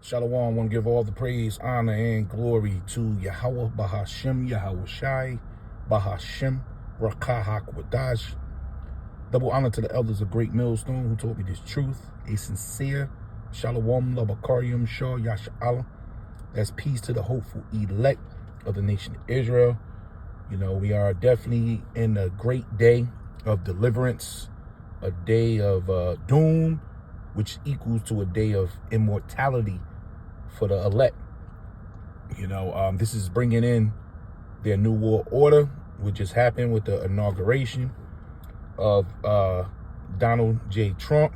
Shalom, I want to give all the praise, honor, and glory to Yahweh, Bahashem, Yahweh Shai, Bahashem, Rakahak Wadash. Double honor to the elders of Great Millstone who taught me this truth. A sincere Shalom, Labakarium, Shah, Yasha'Allah. That's peace to the hopeful elect of the nation of Israel. You know, we are definitely in a great day of deliverance, a day of doom, which equals to a day of immortality for the elect. You know, this is bringing in their new world order, which just happened with the inauguration of Donald J. Trump.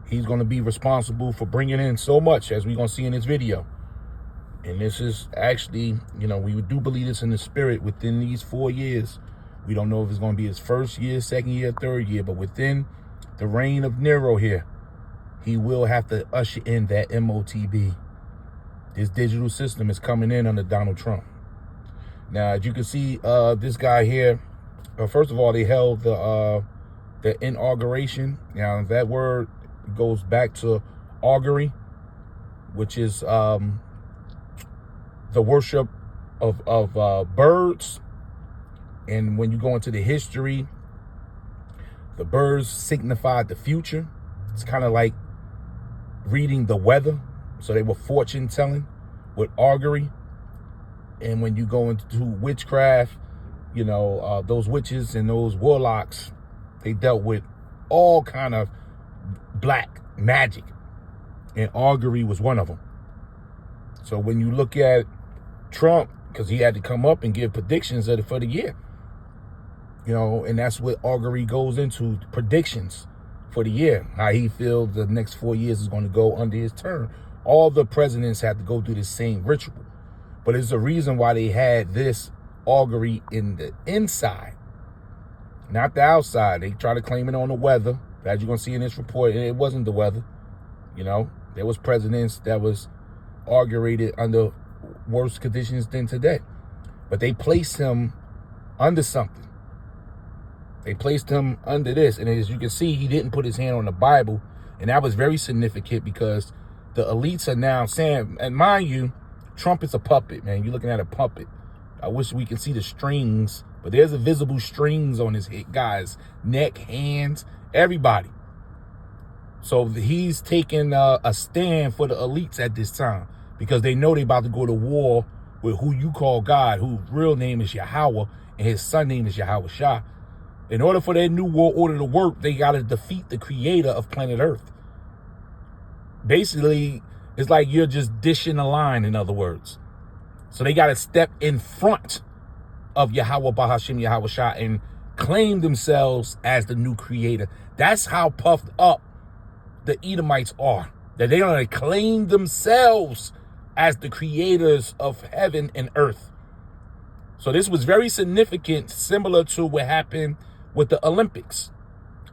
He's going to be responsible for bringing in so much, as we're going to see in this video. And this is actually, you know, we do believe this in the spirit within these 4 years. We don't know if it's going to be his first year, second year, third year, but within the reign of Nero here, he will have to usher in that MOTB. This digital system is coming in under Donald Trump. Now, as you can see, this guy here, first of all, they held the inauguration. Now, that word goes back to augury, which is the worship of birds. And when you go into the history, the birds signified the future. It's kind of like reading the weather. So they were fortune telling with augury. And when you go into witchcraft, you know, those witches and those warlocks, they dealt with all kind of black magic. And augury was one of them. So when you look at Trump, because he had to come up and give predictions for the year, you know, and that's what augury goes into, predictions for the year, how he feels the next 4 years is going to go under his term. All the presidents have to go through the same ritual, but there's a reason why they had this augury in the inside, not the outside. They try to claim it on the weather, as you're going to see in this report, and it wasn't the weather. You know, there was presidents that was augurated under worse conditions than today, but they placed him under something. They placed him under this, and as you can see, he didn't put his hand on the Bible, and that was very significant because the elites are now saying, and mind you, Trump is a puppet, man. You're looking at a puppet. I wish we could see the strings, but there's a visible strings on his head, guys, neck, hands, everybody. So he's taking a stand for the elites at this time because they know they're about to go to war with who you call God, whose real name is Yahweh, and his son name is Yahweh Shah. In order for their new world order to work, they got to defeat the creator of planet Earth. Basically, it's like you're just dishing a line, in other words. So they got to step in front of Yahweh Bahashem, Yahweh Shah, and claim themselves as the new creator. That's how puffed up the Edomites are. That they're going to claim themselves as the creators of heaven and earth. So this was very significant, similar to what happened with the Olympics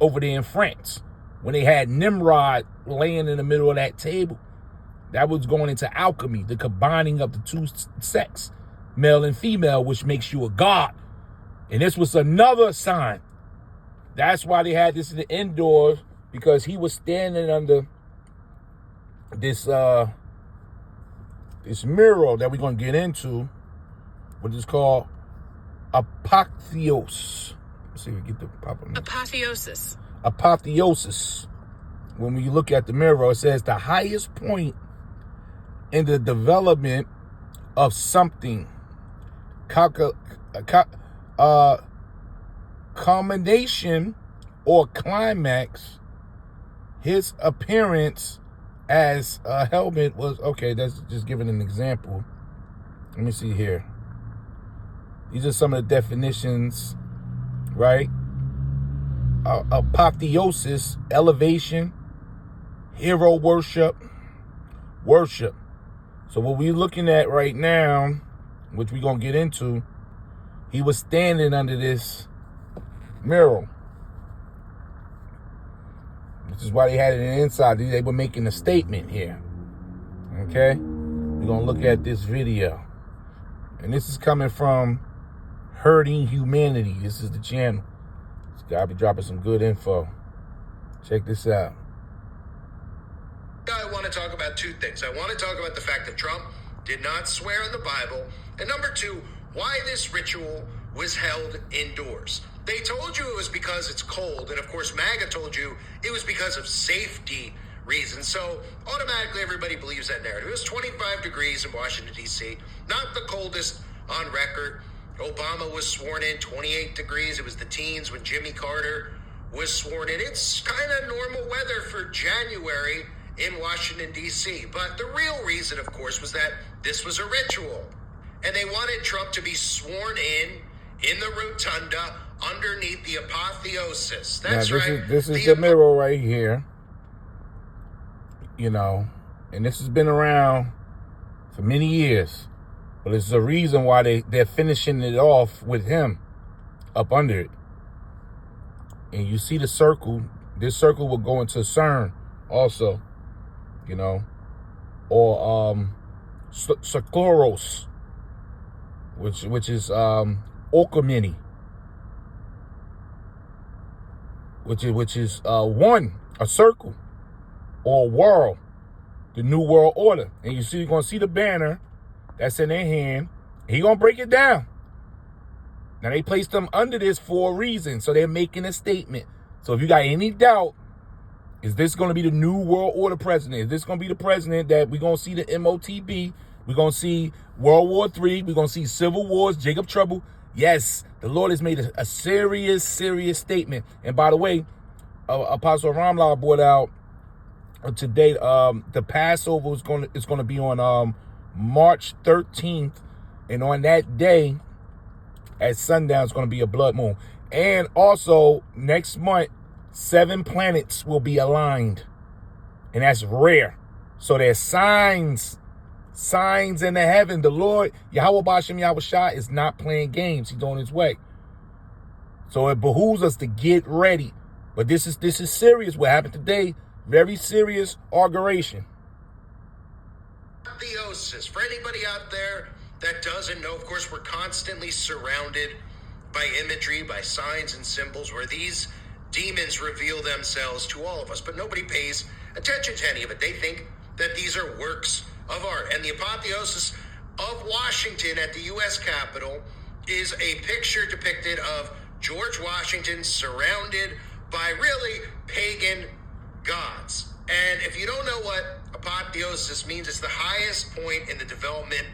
over there in France, when they had Nimrod laying in the middle of that table. That was going into alchemy, the combining of the two sex, male and female, which makes you a god. And this was another sign. That's why they had this in the indoors, because he was standing under this this mural that we're going to get into, which is called Apotheosis. Let's see if we get the proper name. Apotheosis. Apotheosis. When we look at the mirror, it says the highest point in the development of something, culmination or climax. His appearance as a helmet was, okay, that's just giving an example. Let me see here. These are some of the definitions, right? Apotheosis, elevation, hero worship, worship. So what we're looking at right now, which we're going to get into, he was standing under this mural. Which is why they had it in the inside. They were making a statement here. Okay? We're going to look at this video. And this is coming from Hurting Humanity. This is the channel. This guy be dropping some good info. Check this out. I wanted to talk about two things. I want to talk about the fact that Trump did not swear in the Bible. And number two, why this ritual was held indoors. They told you it was because it's cold. And of course, MAGA told you it was because of safety reasons. So automatically everybody believes that narrative. It was 25 degrees in Washington, D.C., not the coldest on record. Obama was sworn in 28 degrees. It was the teens when Jimmy Carter was sworn in. It's kind of normal weather for January in Washington, D.C. But the real reason, of course, was that this was a ritual. And they wanted Trump to be sworn in the rotunda underneath the Apotheosis. That's now, right. This is the mirror right here. You know, and this has been around for many years. But it's the reason why they're finishing it off with him up under it. And you see the circle. This circle will go into CERN also, you know, or Sokoros, which is Okamini, which is a circle or a world, the New World Order. And you see, you're gonna see the banner that's in their hand. He gonna break it down. Now they placed them under this for a reason, so they're making a statement. So if you got any doubt, is this going to be the New World Order president? Is this going to be the president that we're going to see the MOTB? We're going to see World War III. We're going to see civil wars, Jacob Trouble. Yes, the Lord has made a serious statement. And by the way, Apostle Ramla brought out today, the Passover is going to be on March 13th. And on that day, at sundown, it's going to be a blood moon. And also, next month, 7 planets will be aligned. And that's rare. So there's signs in the heaven. The Lord, Yahweh Bashem Yahweh Shah, is not playing games. He's on his way. So it behooves us to get ready. But this is serious. What happened today, very serious inauguration. Apotheosis. For anybody out there that doesn't know, of course, we're constantly surrounded by imagery, by signs and symbols where these demons reveal themselves to all of us, but nobody pays attention to any of it. They think that these are works of art. And the Apotheosis of Washington at the U.S. Capitol is a picture depicted of George Washington surrounded by really pagan gods. And if you don't know what apotheosis means, it's the highest point in the development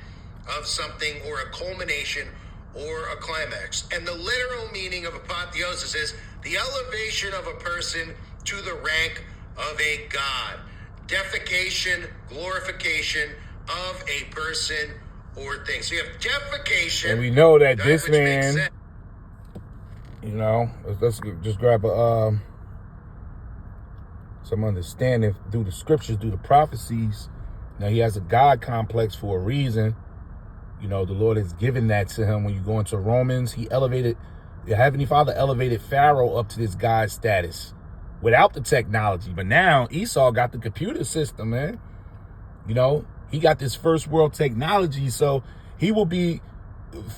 of something, or a culmination, or a climax. And the literal meaning of apotheosis is the elevation of a person to the rank of a god. Deification, glorification of a person or thing. So you have deification. And we know that this man, you know, let's just grab some understanding through the scriptures, through the prophecies. Now he has a God complex for a reason. You know, the Lord has given that to him. When you go into Romans, the Heavenly Father elevated Pharaoh up to this God status without the technology. But now Esau got the computer system, man. You know, he got this first world technology. So he will be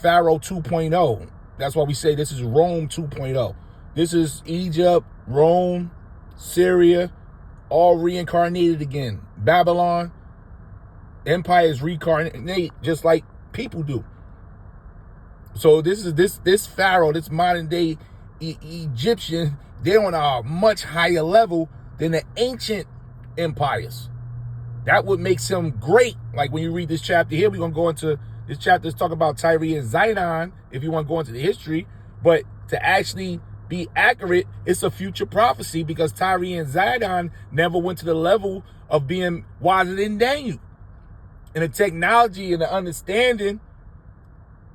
Pharaoh 2.0. That's why we say this is Rome 2.0. This is Egypt, Rome, Syria, all reincarnated again. Babylon, empires reincarnate just like people do. So this is this Pharaoh, this modern day Egyptian, they're on a much higher level than the ancient empires. That what makes him great. Like when you read this chapter here, we're going to go into this chapter to talk about Tyre and Zidon, if you want to go into the history. But to actually be accurate, it's a future prophecy, because Tyre and Zidon never went to the level of being wiser than Daniel. And the technology and the understanding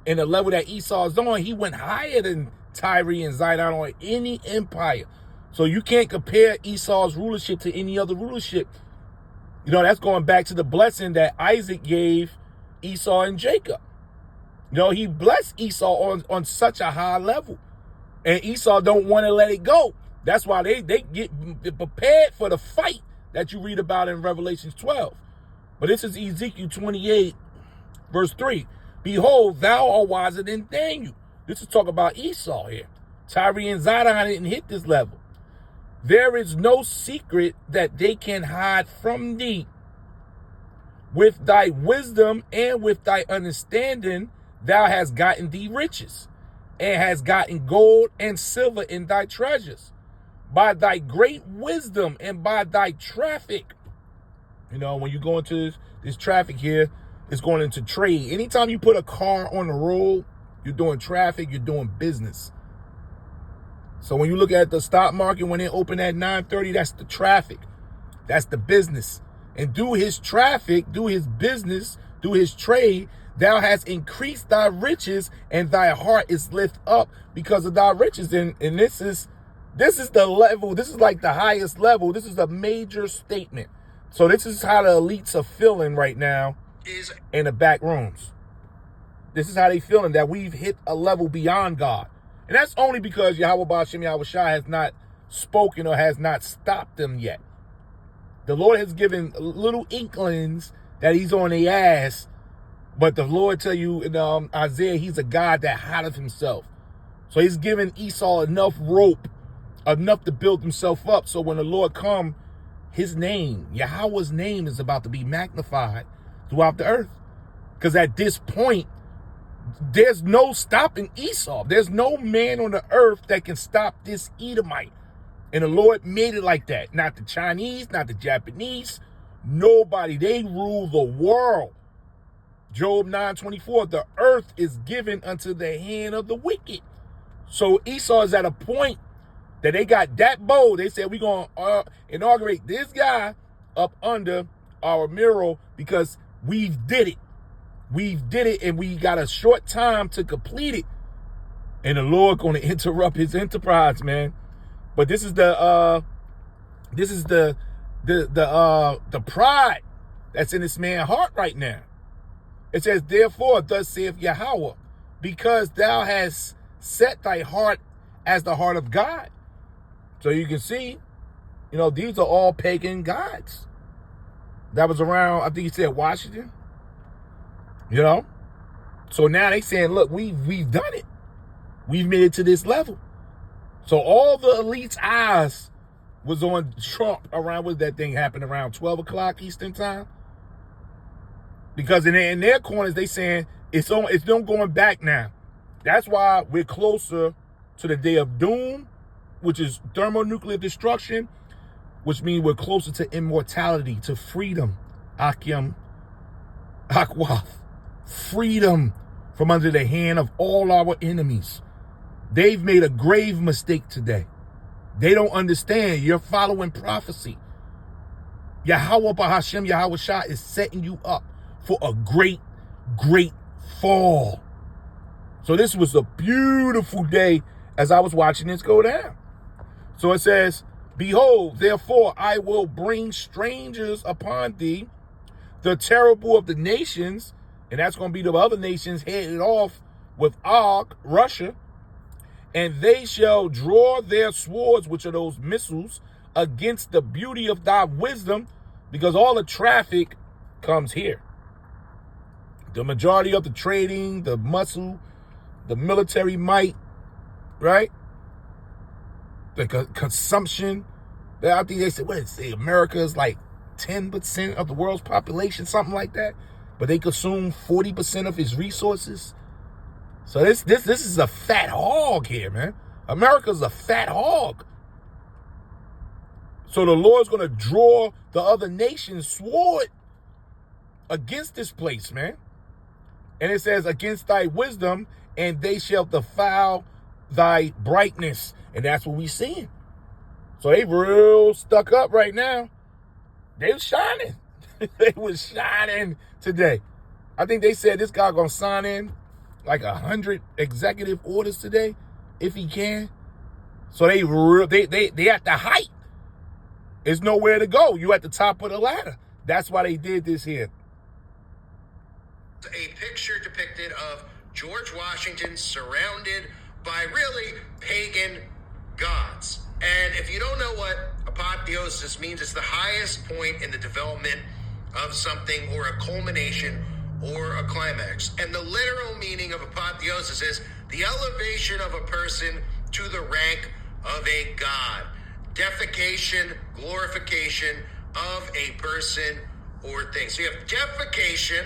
and the level that Esau is on, he went higher than Tyre and Zidon on any empire. So you can't compare Esau's rulership to any other rulership. You know, that's going back to the blessing that Isaac gave Esau and Jacob. You know, he blessed Esau on such a high level. And Esau don't want to let it go. That's why they get prepared for the fight that you read about in Revelation 12. But this is Ezekiel 28, verse 3. Behold, thou art wiser than Daniel. This is talking about Esau here. Tyre and Zidon didn't hit this level. There is no secret that they can hide from thee. With thy wisdom and with thy understanding, thou hast gotten thee riches, and hast gotten gold and silver in thy treasures. By thy great wisdom and by thy traffic. You know, when you go into this traffic here, it's going into trade. Anytime you put a car on the road, you're doing traffic, you're doing business. So when you look at the stock market, when it opened at 9:30, that's the traffic. That's the business. And through his traffic, through his business, through his trade, thou hast increased thy riches, and thy heart is lift up because of thy riches. And this is the level. This is like the highest level. This is a major statement. So this is how the elites are feeling right now in the back rooms. This is how they feeling, that we've hit a level beyond God. And that's only because Yahweh Ba'ashem Yahweh Shai has not spoken or has not stopped them yet. The Lord has given little inklings that he's on the ass, but the Lord tell you in Isaiah, he's a God that hideth himself. So he's given Esau enough rope, enough to build himself up. So when the Lord come, his name, Yahweh's name, is about to be magnified throughout the earth. Because at this point, there's no stopping Esau. There's no man on the earth that can stop this Edomite. And the Lord made it like that. Not the Chinese, not the Japanese, nobody. They rule the world. Job 9:24, the earth is given unto the hand of the wicked. So Esau is at a point that they got that bold. They said, we're going to inaugurate this guy up under our mural because we've did it. We've did it, and we got a short time to complete it. And the Lord going to interrupt his enterprise, man. But this is the pride that's in this man's heart right now. It says, therefore, thus saith Yahweh, because thou hast set thy heart as the heart of God. So you can see, you know, these are all pagan gods. That was around, I think he said Washington. You know? So now they saying, look, we've done it. We've made it to this level. So all the elite's eyes was on Trump around, what that thing happened around 12 o'clock Eastern time? Because in their corners, they saying it's them going back now. That's why we're closer to the day of doom, which is thermonuclear destruction, which means we're closer to immortality, to freedom, Akyam, Akwath, freedom from under the hand of all our enemies. They've made a grave mistake today. They don't understand. You're following prophecy. Yahweh Ba'ashem Yahweh Shai is setting you up for a great, great fall. So this was a beautiful day as I was watching this go down. So it says, behold, therefore I will bring strangers upon thee, the terrible of the nations, and that's going to be the other nations headed off with Og, Russia, and they shall draw their swords, which are those missiles, against the beauty of thy wisdom, because all the traffic comes here. The majority of the trading, the muscle, the military might, right? The consumption. I think they said, what did it say? America is like 10% of the world's population, something like that. But they consume 40% of its resources. So this is a fat hog here, man. America's a fat hog. So the Lord's going to draw the other nation's sword against this place, man. And it says, against thy wisdom, and they shall defile thy brightness. And that's what we seeing. So they real stuck up right now. They was shining. They was shining today. I think they said this guy going to sign in like 100 executive orders today, if he can. So they at the height. There's nowhere to go. You at the top of the ladder. That's why they did this here. A picture depicted of George Washington surrounded by really pagan gods. And if you don't know what apotheosis means, it's the highest point in the development of something, or a culmination, or a climax. And the literal meaning of apotheosis is the elevation of a person to the rank of a god. Deification, glorification of a person or things. So you have defecation,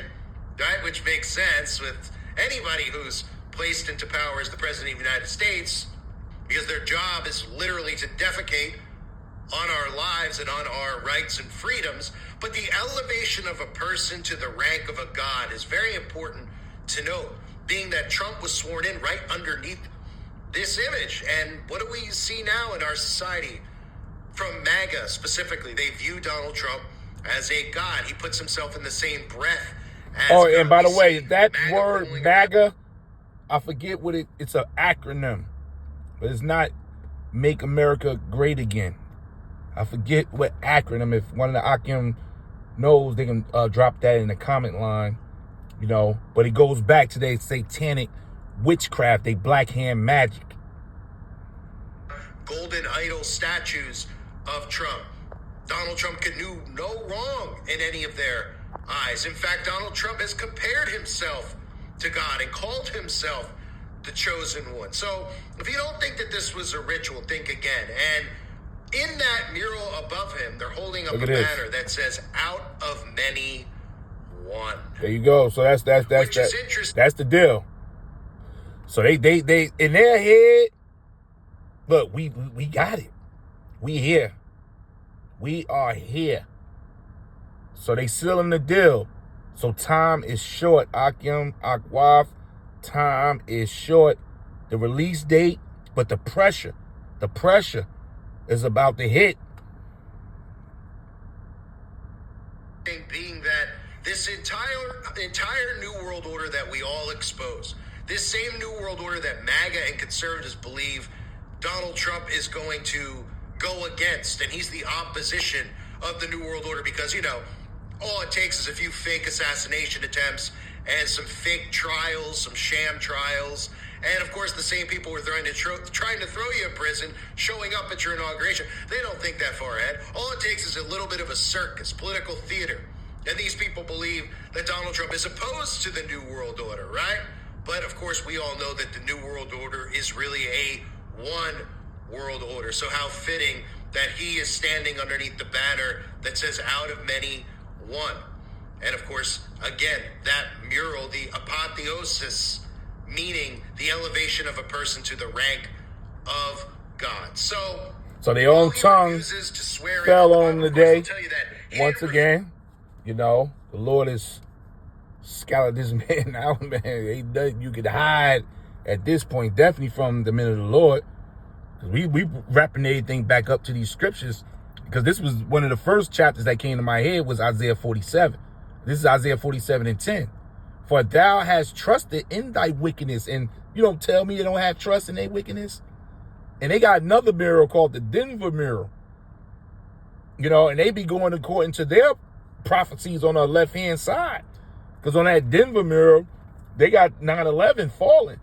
right, which makes sense with anybody who's placed into power as the president of the United States, because their job is literally to defecate on our lives and on our rights and freedoms. But the elevation of a person to the rank of a god is very important to note, being that Trump was sworn in right underneath this image. And what do we see now in our society from MAGA specifically? They view Donald Trump as a god. He puts himself in the same breath as Oh, God. and by the We way, see that MAGA word rolling MAGA, I forget what it's an acronym, but it's not Make America Great Again. I forget what acronym. If one of the Akim knows, they can drop that in the comment line, you know. But it goes back to their satanic witchcraft, they black hand magic. golden idol statues of Trump. Donald Trump could do no wrong in any of their eyes. In fact, Donald Trump has compared himself to God and called himself the chosen one. So if you don't think that this was a ritual, think again. And in that mural above him, they're holding up a banner that says, "Out of many, one." There you go. So that's interesting. That's the deal. So they in their head, look, we got it. We here. We are here. So they sealing the deal. So time is short. Akim, Akwaf, time is short. The release date, but the pressure is about to hit. Being that this entire New World Order that we all expose, this same New World Order that MAGA and conservatives believe Donald Trump is going to go against, and he's the opposition of the New World Order, because, you know, all it takes is a few fake assassination attempts and some fake trials, some sham trials. And of course, the same people who are trying to throw you in prison, showing up at your inauguration, they don't think that far ahead. All it takes is a little bit of a circus, political theater. And these people believe that Donald Trump is opposed to the New World Order, right? But of course, we all know that the New World Order is really a one world order. So how fitting that he is standing underneath the banner that says "Out of many, one." And of course, again, that mural, the Apotheosis, meaning the elevation of a person to the rank of God. So their own tongue fell on the day. Once again, you know, the Lord has scoured this man out, man. You could hide at this point, definitely from the men of the Lord. We wrapping everything back up to these scriptures, because this was one of the first chapters that came to my head was Isaiah 47. This is Isaiah 47:10. For thou hast trusted in thy wickedness. And you don't tell me you don't have trust in their wickedness. And they got another mural called the Denver mural. You know, and they be going according to their prophecies on the left-hand side. Because on that Denver mural, they got 9/11 falling.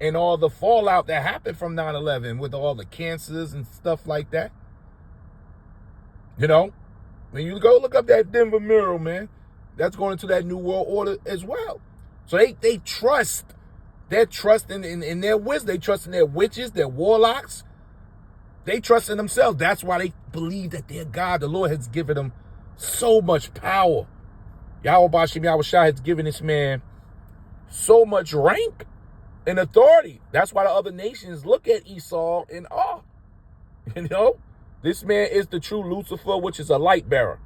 And all the fallout that happened from 9/11 with all the cancers and stuff like that. You know, when you go look up that Denver mural, man, that's going into that New World Order as well. So they trust. They're trusting in their wisdom. They trust in their witches, their warlocks. They trust in themselves. That's why they believe that their God, the Lord, has given them so much power. Yahweh Bashim Yahushua has given this man so much rank and authority. That's why the other nations look at Esau in awe. You know, this man is the true Lucifer, which is a light bearer.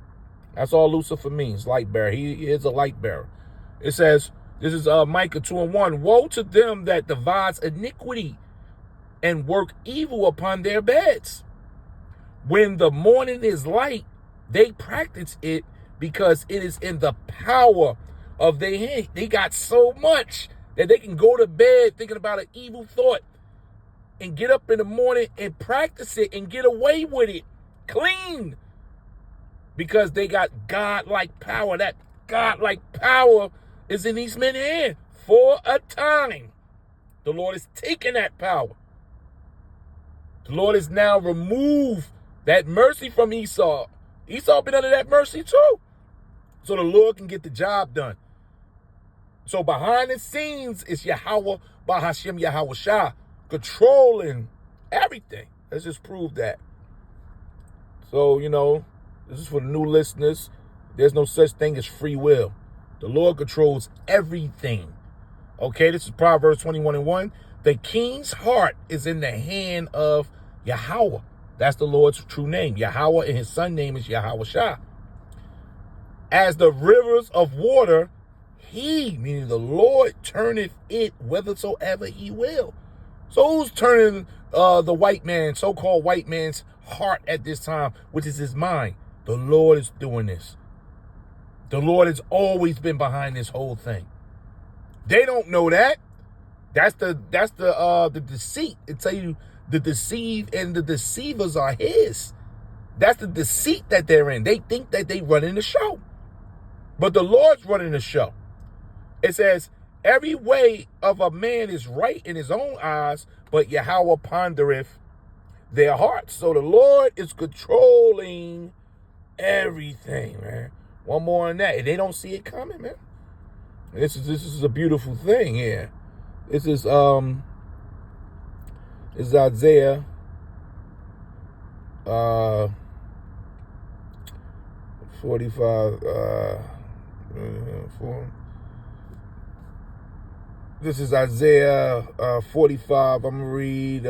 That's all Lucifer means, light bearer. He is a light bearer. It says, this is Micah 2:1. Woe to them that devise iniquity and work evil upon their beds. When the morning is light, they practice it, because it is in the power of their hand. They got so much that they can go to bed thinking about an evil thought and get up in the morning and practice it and get away with it clean, because they got God-like power. That God-like power is in these men's hand for a time. The Lord is taking that power. The Lord has now removed that mercy from Esau. Esau been under that mercy too. So the Lord can get the job done. So behind the scenes is Yahweh Bahashim Yahushua controlling everything. Let's just prove that. So, you know, this is for the new listeners. There's no such thing as free will. The Lord controls everything. Okay, this is Proverbs 21:1. The king's heart is in the hand of Yahweh. That's the Lord's true name. Yahweh, and his son name is Yahweh Shah. As the rivers of water, he, meaning the Lord, turneth it whithersoever he will. So who's turning the white man, so-called white man's heart at this time, which is his mind? The Lord is doing this. The Lord has always been behind this whole thing. They don't know that. That's the deceit. It tell you the deceived and the deceivers are his. That's the deceit that they're in. They think that they running the show. But the Lord's running the show. It says, every way of a man is right in his own eyes, but Yahweh pondereth their hearts. So the Lord is controlling everything, man. One more on that. And they don't see it coming, man. This is a beautiful thing here. This is Isaiah 45 This is Isaiah 45. I'm gonna read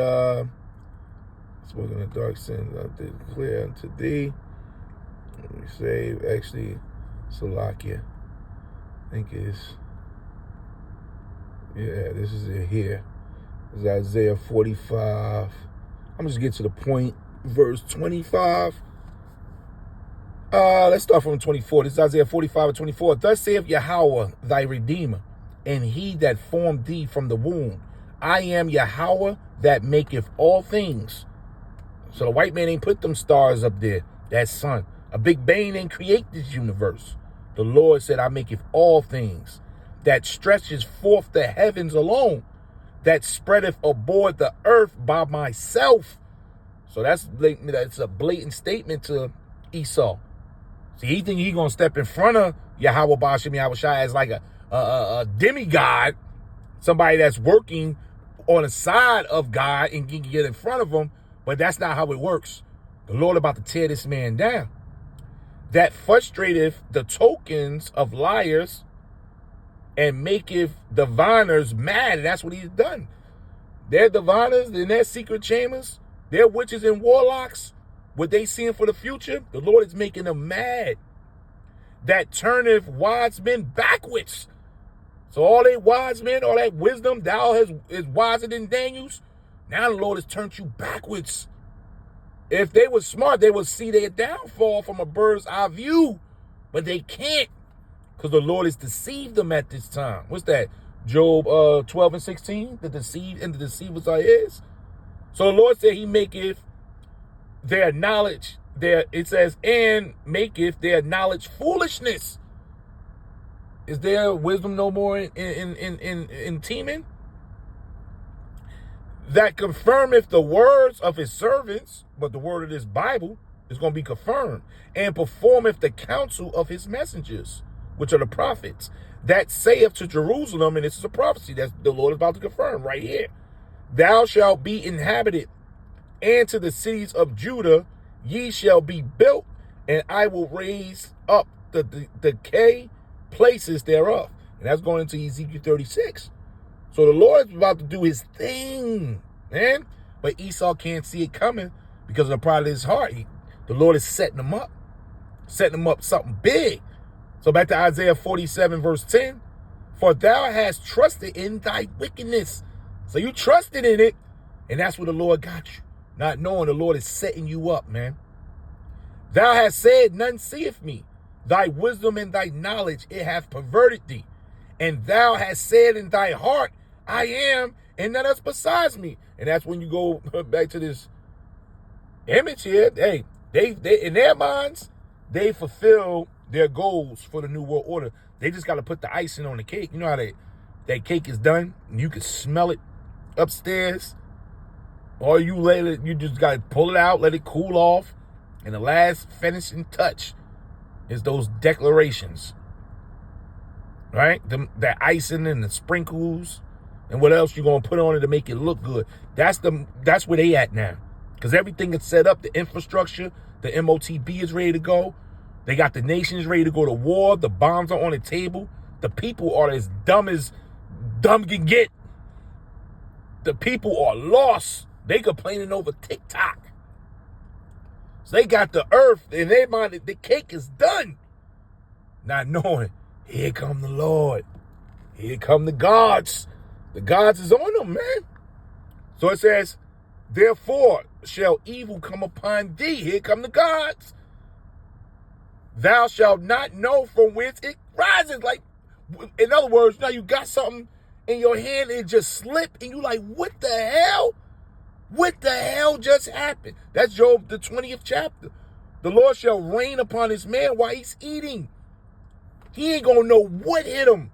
spoken in the dark sins I did clear unto thee. Let me save, actually, Salakia. I think it's, yeah, this is it here. It's Isaiah 45. I'm just get to the point. Verse 25. Let's start from 24. This is Isaiah 45:24. Thus saith Yahweh, thy Redeemer, and he that formed thee from the womb. I am Yahweh that maketh all things. So the white man ain't put them stars up there. That sun. A big bang ain't create this universe. The Lord said, I maketh all things. That stretches forth the heavens alone. That spreadeth abroad the earth by myself. So that's a blatant statement to Esau. See, he think he gonna step in front of Yahweh Bashim Yahweh Shai as like a demigod, somebody that's working on the side of God and can get in front of him, but that's not how it works. The Lord about to tear this man down. That frustrateth the tokens of liars and maketh diviners mad. And that's what he's done. They're diviners in their secret chambers. They're witches and warlocks. What they seeing for the future, the Lord is making them mad. That turneth wise men backwards. So all they wise men, all that wisdom, thou is wiser than Daniel's. Now the Lord has turned you backwards. If they were smart, they would see their downfall from a bird's eye view. But they can't, because the Lord has deceived them at this time. What's that? Job 12:16. The deceived and the deceivers are his. So the Lord said he maketh their knowledge, it says, and maketh their knowledge foolishness. Is there wisdom no more in teeming? That confirmeth the words of his servants, but the word of this Bible is going to be confirmed, and performeth the counsel of his messengers, which are the prophets, that saith to Jerusalem, and this is a prophecy that the Lord is about to confirm right here, thou shalt be inhabited, and to the cities of Judah ye shall be built, and I will raise up the decay places thereof. And that's going into Ezekiel 36. So the Lord's about to do his thing, man. But Esau can't see it coming because of the pride of his heart. The Lord is setting him up something big. So back to Isaiah 47, verse 10. For thou hast trusted in thy wickedness. So you trusted in it, and that's where the Lord got you. Not knowing the Lord is setting you up, man. Thou hast said, none seeth me. Thy wisdom and thy knowledge, it hath perverted thee. And thou hast said in thy heart, I am, and none else besides me. And that's when you go back to this image here. Hey, they in their minds, they fulfill their goals for the New World Order. They just got to put the icing on the cake. You know how that cake is done? And you can smell it upstairs. Or you just got to pull it out, let it cool off. And the last finishing touch is those declarations. Right? That icing and the sprinkles and what else you're going to put on it to make it look good. That's where they at now. Because everything is set up, the infrastructure, the MOTB is ready to go. They got the nations ready to go to war. The bombs are on the table. The people are as dumb can get. The people are lost. They complaining over TikTok. So they got the earth in their mind that the cake is done. Not knowing, here come the Lord. Here come the gods. The gods is on them, man. So it says, therefore shall evil come upon thee. Here come the gods. Thou shalt not know from whence it rises. Like, in other words, now you got something in your hand and it just slipped and you like, what the hell? What the hell just happened? That's Job, the 20th chapter. The Lord shall rain upon his man while he's eating. He ain't gonna know what hit him.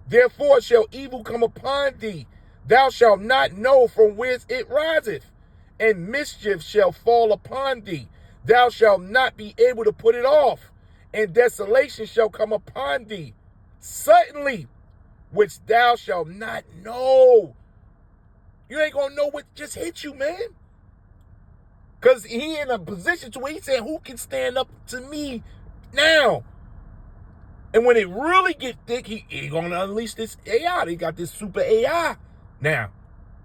Therefore shall evil come upon thee. Thou shalt not know from whence it riseth. And mischief shall fall upon thee. Thou shalt not be able to put it off. And desolation shall come upon thee suddenly, which thou shalt not know. You ain't gonna know what just hit you, man. Because he in a position to where he said, who can stand up to me now? And when it really get thick, he gonna unleash this AI. They got this super AI now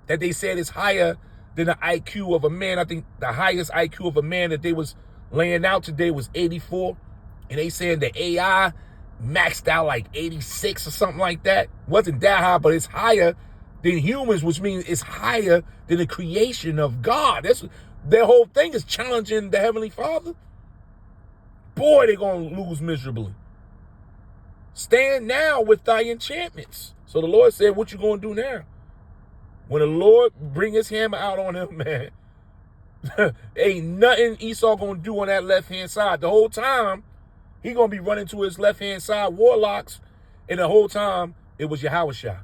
that they said is higher than the IQ of a man. I think the highest IQ of a man that they was laying out today was 84. And they saying the AI maxed out like 86 or something like that. Wasn't that high, but it's higher than humans, which means it's higher than the creation of God. That's their whole thing is challenging the Heavenly Father. Boy, they're going to lose miserably. Stand now with thy enchantments. So the Lord said, what you going to do now? When the Lord bring his hammer out on him, man, ain't nothing Esau going to do on that left-hand side. The whole time, he going to be running to his left-hand side warlocks, and the whole time, it was Yahushua.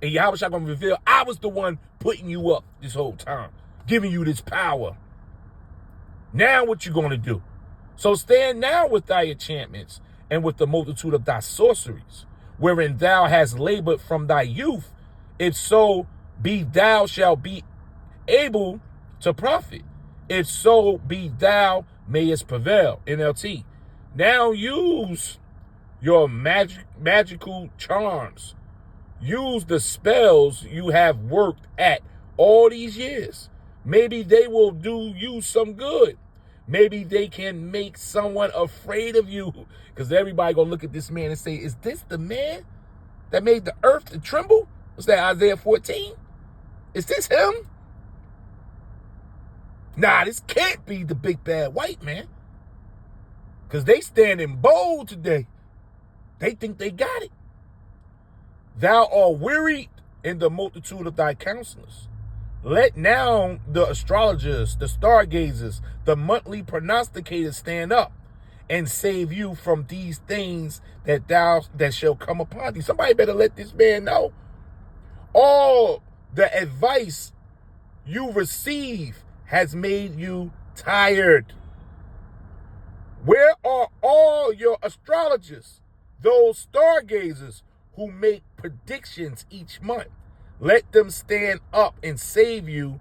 And Yahushua going to reveal, I was the one putting you up this whole time, giving you this power. Now what you going to do? So stand now with thy enchantments and with the multitude of thy sorceries, wherein thou hast labored from thy youth, if so be thou shalt be able to profit. If so be thou mayest prevail. NLT. Now use your magical charms. Use the spells you have worked at all these years. Maybe they will do you some good. Maybe they can make someone afraid of you. Because everybody going to look at this man and say, is this the man that made the earth to tremble? Was that Isaiah 14? Is this him? Nah, this can't be the big bad white man. Because they standing bold today. They think they got it. Thou art wearied in the multitude of thy counselors. Let now the astrologers, the stargazers, the monthly prognosticators stand up and save you from these things that shall come upon thee. Somebody better let this man know. All the advice you receive has made you tired. Where are all your astrologers, those stargazers who make predictions each month? Let them stand up and save you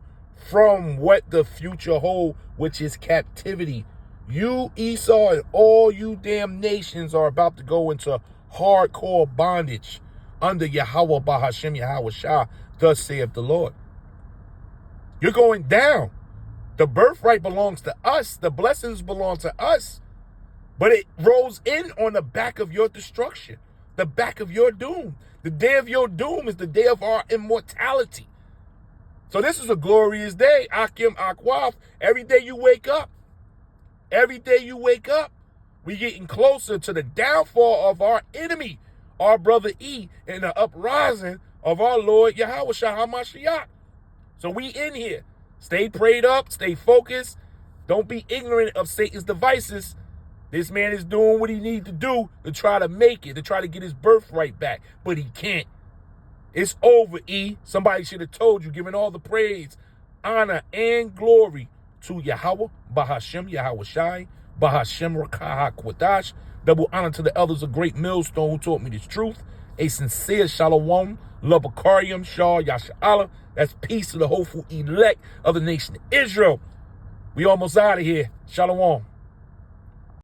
from what the future hold, which is captivity. You, Esau, and all you damn nations are about to go into hardcore bondage under Yahweh Bahashem Yahweh Shah, thus saith the Lord. You're going down. The birthright belongs to us. The blessings belong to us. But it rolls in on the back of your destruction, the back of your doom. The day of your doom is the day of our immortality. So this is a glorious day. Akim Akwaf. Every day you wake up, we getting closer to the downfall of our enemy, our brother E, and the uprising of our Lord Yahweh Shah HaMashiach. So we in here. Stay prayed up, stay focused. Don't be ignorant of Satan's devices. This man is doing what he needs to do to try to make it, to try to get his birthright back. But he can't. It's over, E. Somebody should have told you, giving all the praise, honor, and glory to Yahweh, Bahashem, Yahweh Shai, Bahashem Rakah Kwadash. Double honor to the elders of Great Millstone who taught me this truth. A sincere shalom, labakarium, shah, yasha'Allah. That's peace to the hopeful elect of the nation of Israel. We almost out of here. Shalom.